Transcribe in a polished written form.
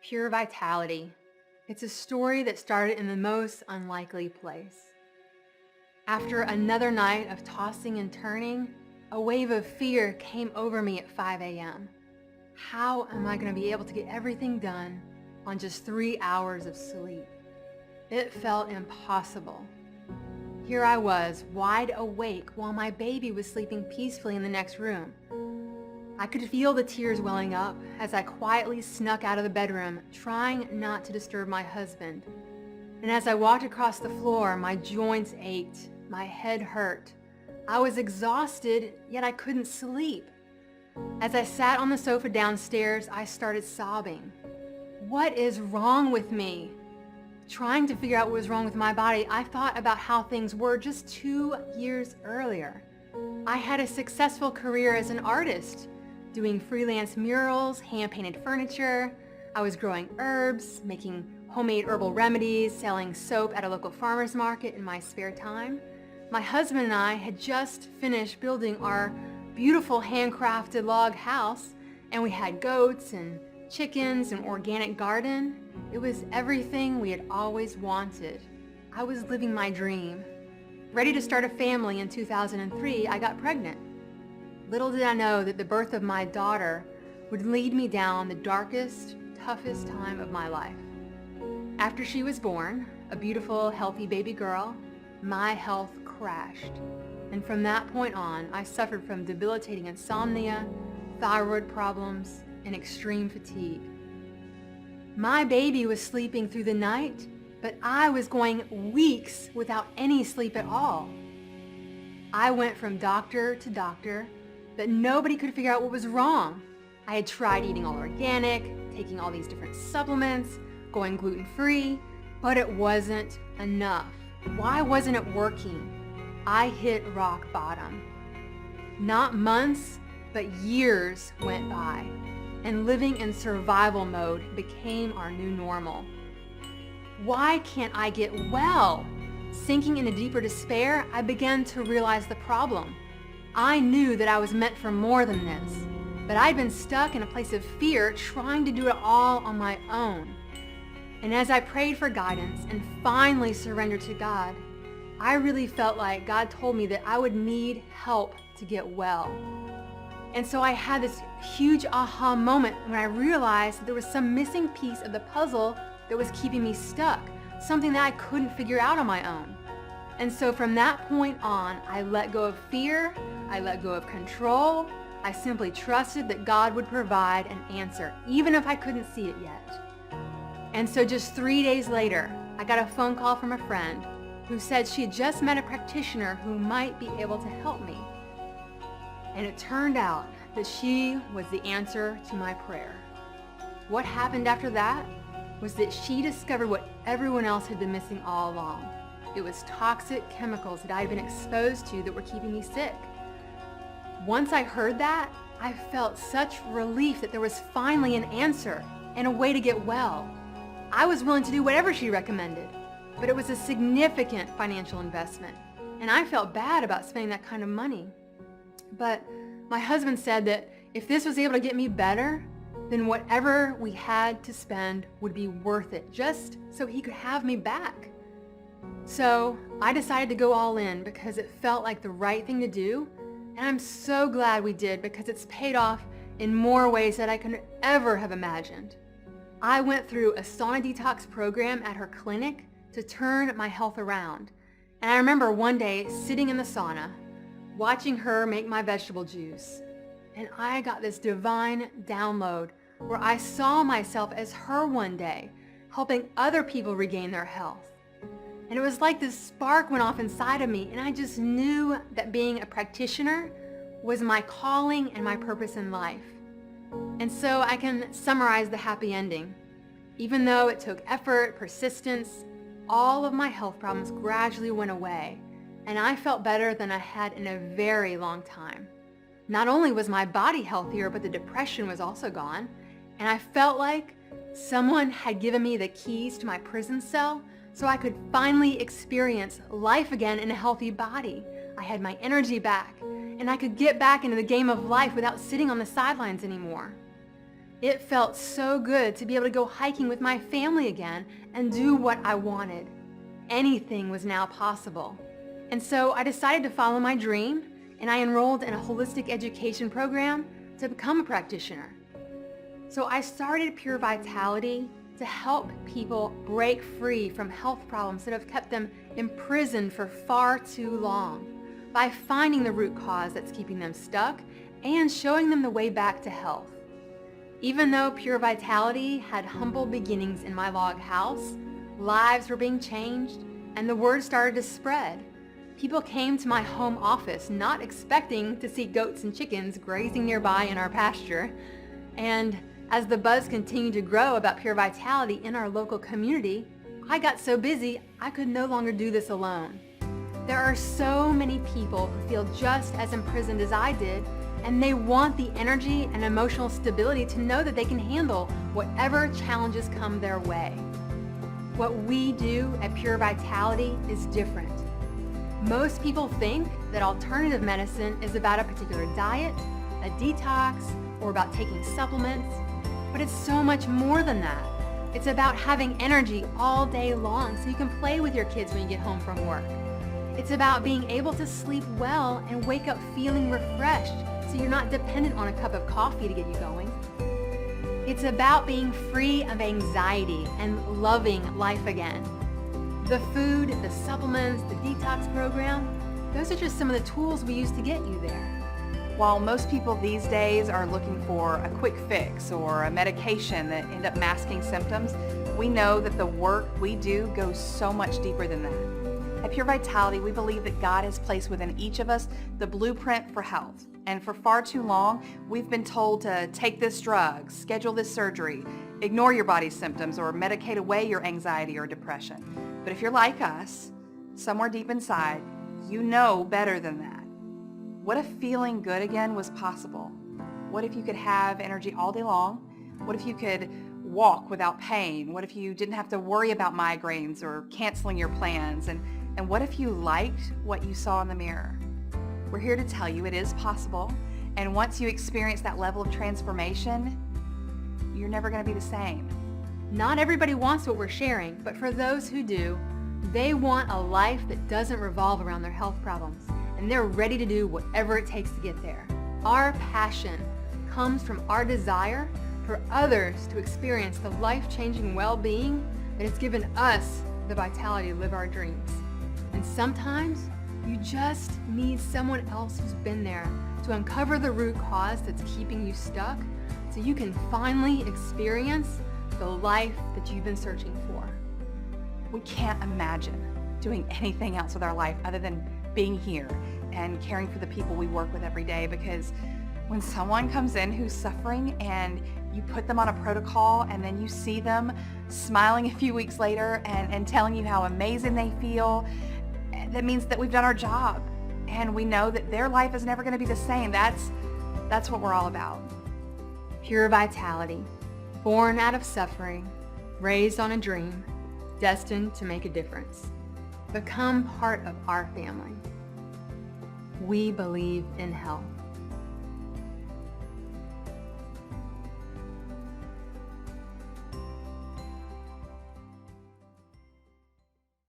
Pure vitality. It's a story that started in the most unlikely place. After another night of tossing and turning, a wave of fear came over me at 5 a.m. How am I going to be able to get everything done on just 3 hours of sleep? It felt impossible. Here I was, wide awake, while my baby was sleeping peacefully in the next room. I could feel the tears welling up as I quietly snuck out of the bedroom, trying not to disturb my husband. And as I walked across the floor, my joints ached, my head hurt. I was exhausted, yet I couldn't sleep. As I sat on the sofa downstairs, I started sobbing. What is wrong with me? Trying to figure out what was wrong with my body, I thought about how things were just 2 years earlier. I had a successful career as an artist, doing freelance murals, hand-painted furniture. I was growing herbs, making homemade herbal remedies, selling soap at a local farmer's market in my spare time. My husband and I had just finished building our beautiful handcrafted log house, and we had goats and chickens, an organic garden. It was everything we had always wanted. I was living my dream. Ready to start a family in 2003, I got pregnant. Little did I know that the birth of my daughter would lead me down the darkest, toughest time of my life. After she was born, a beautiful, healthy baby girl, my health crashed. And from that point on, I suffered from debilitating insomnia, thyroid problems, and extreme fatigue. My baby was sleeping through the night, but I was going weeks without any sleep at all. I went from doctor to doctor, but nobody could figure out what was wrong. I had tried eating all organic, taking all these different supplements, going gluten-free, but it wasn't enough. Why wasn't it working? I hit rock bottom. Not months, but years went by, and living in survival mode became our new normal. Why can't I get well? Sinking into deeper despair, I began to realize the problem. I knew that I was meant for more than this, but I'd been stuck in a place of fear, trying to do it all on my own. And as I prayed for guidance and finally surrendered to God, I really felt like God told me that I would need help to get well. And so I had this huge aha moment when I realized that there was some missing piece of the puzzle that was keeping me stuck, something that I couldn't figure out on my own. And so from that point on, I let go of fear, I let go of control. I simply trusted that God would provide an answer, even if I couldn't see it yet. And so just 3 days later, I got a phone call from a friend who said she had just met a practitioner who might be able to help me. And it turned out that she was the answer to my prayer. What happened after that was that she discovered what everyone else had been missing all along. It was toxic chemicals that I had been exposed to that were keeping me sick. Once I heard that, I felt such relief that there was finally an answer and a way to get well. I was willing to do whatever she recommended, but it was a significant financial investment, and I felt bad about spending that kind of money. But my husband said that if this was able to get me better, then whatever we had to spend would be worth it, just so he could have me back. So I decided to go all in because it felt like the right thing to do, and I'm so glad we did because it's paid off in more ways than I could ever have imagined. I went through a sauna detox program at her clinic to turn my health around. And I remember one day sitting in the sauna, watching her make my vegetable juice. And I got this divine download where I saw myself as her one day, helping other people regain their health. And it was like this spark went off inside of me, and I just knew that being a practitioner was my calling and my purpose in life. And so I can summarize the happy ending. Even though it took effort, persistence, all of my health problems gradually went away, and I felt better than I had in a very long time. Not only was my body healthier, but the depression was also gone, and I felt like someone had given me the keys to my prison cell so I could finally experience life again in a healthy body. I had my energy back, and I could get back into the game of life without sitting on the sidelines anymore. It felt so good to be able to go hiking with my family again and do what I wanted. Anything was now possible. And so I decided to follow my dream, and I enrolled in a holistic education program to become a practitioner. So I started Pure Vitality to help people break free from health problems that have kept them imprisoned for far too long by finding the root cause that's keeping them stuck and showing them the way back to health. Even though Pure Vitality had humble beginnings in my log house, lives were being changed and the word started to spread. People came to my home office not expecting to see goats and chickens grazing nearby in our pasture. And as the buzz continued to grow about Pure Vitality in our local community, I got so busy I could no longer do this alone. There are so many people who feel just as imprisoned as I did, and they want the energy and emotional stability to know that they can handle whatever challenges come their way. What we do at Pure Vitality is different. Most people think that alternative medicine is about a particular diet, a detox, or about taking supplements, but it's so much more than that. It's about having energy all day long so you can play with your kids when you get home from work. It's about being able to sleep well and wake up feeling refreshed so you're not dependent on a cup of coffee to get you going. It's about being free of anxiety and loving life again. The food, the supplements, the detox program, those are just some of the tools we use to get you there. While most people these days are looking for a quick fix or a medication that end up masking symptoms, we know that the work we do goes so much deeper than that. At Pure Vitality, we believe that God has placed within each of us the blueprint for health. And for far too long, we've been told to take this drug, schedule this surgery, ignore your body's symptoms, or medicate away your anxiety or depression. But if you're like us, somewhere deep inside, you know better than that. What if feeling good again was possible? What if you could have energy all day long? What if you could walk without pain? What if you didn't have to worry about migraines or canceling your plans? And what if you liked what you saw in the mirror? We're here to tell you it is possible. And once you experience that level of transformation, you're never going to be the same. Not everybody wants what we're sharing, but for those who do, they want a life that doesn't revolve around their health problems, and they're ready to do whatever it takes to get there. Our passion comes from our desire for others to experience the life-changing well-being that has given us the vitality to live our dreams. And sometimes you just need someone else who's been there to uncover the root cause that's keeping you stuck so you can finally experience the life that you've been searching for. We can't imagine doing anything else with our life other than being here and caring for the people we work with every day, because when someone comes in who's suffering and you put them on a protocol and then you see them smiling a few weeks later and telling you how amazing they feel, that means that we've done our job, and we know that their life is never going to be the same. That's what we're all about. Pure Vitality, born out of suffering, raised on a dream, destined to make a difference. Become part of our family. We believe in health.